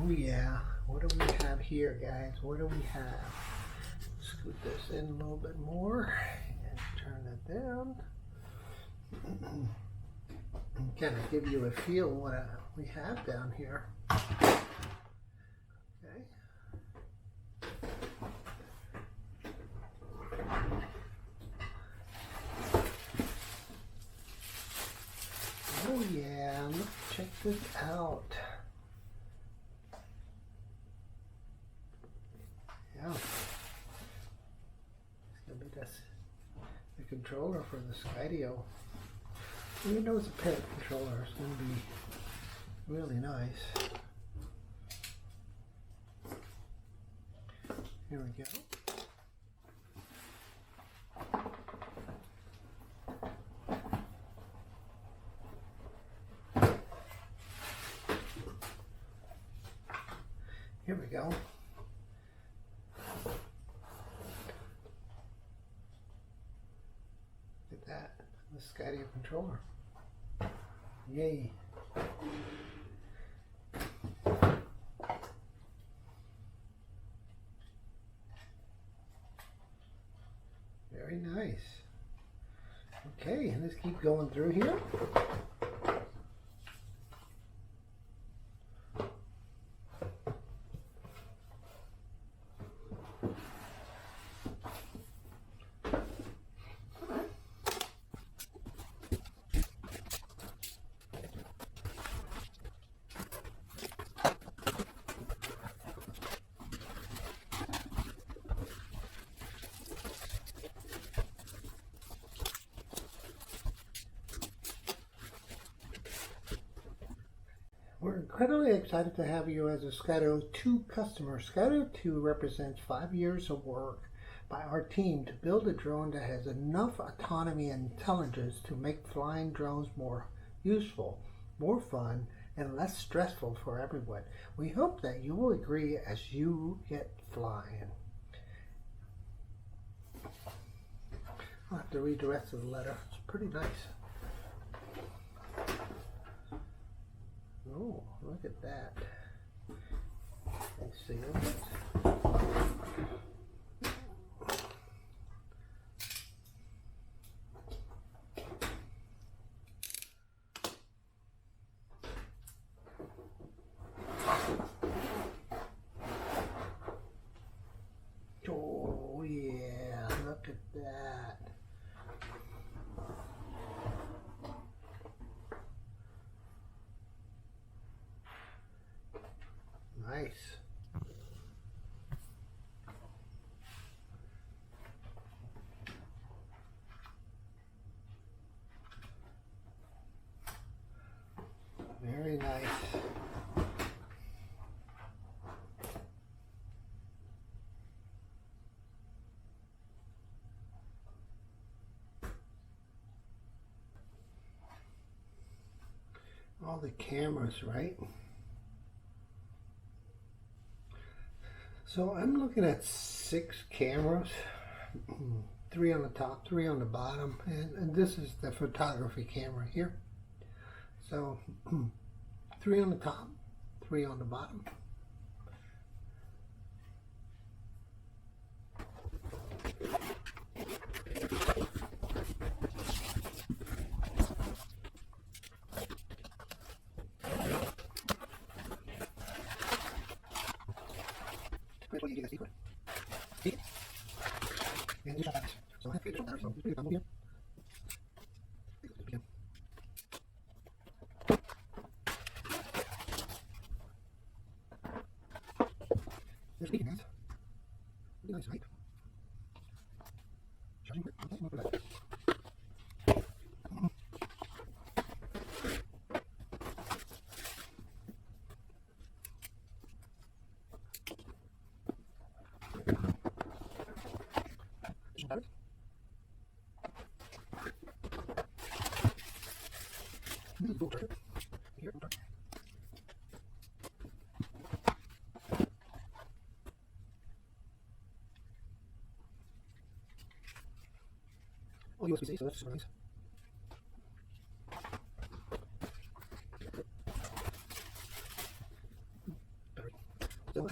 Oh yeah, what do we have here, guys? What do we have? Scoot this in a little bit more and turn it down. Kind of give you a feel what we have down here. Okay. Oh yeah, look, check this out. Yeah. It's gonna be the controller for the Skydio. Even though it's a pet controller, it's gonna be really nice. Here we go. Here we go. Look at that, the Skydio controller. Yay. Very nice. Okay, let's keep going through here. We're incredibly excited to have you as a Skydio 2 customer. Skydio 2 represents 5 years of work by our team to build a drone that has enough autonomy and intelligence to make flying drones more useful, more fun, and less stressful for everyone. We hope that you will agree as you get flying. I'll have to read the rest of the letter. It's pretty nice. Oh, look at that. Let's see. Oh yeah, look at that. Nice. Very nice. All the cameras, right? So I'm looking at 6 cameras, 3 on the top, 3 on the bottom, and this is the photography camera here. So 3 on the top, 3 on the bottom. There's speaking guys. Really nice, right? Charging it. Okay, more for that. This is the charger. Here, charger. Oh, USB-C, so that's super nice. Battery. So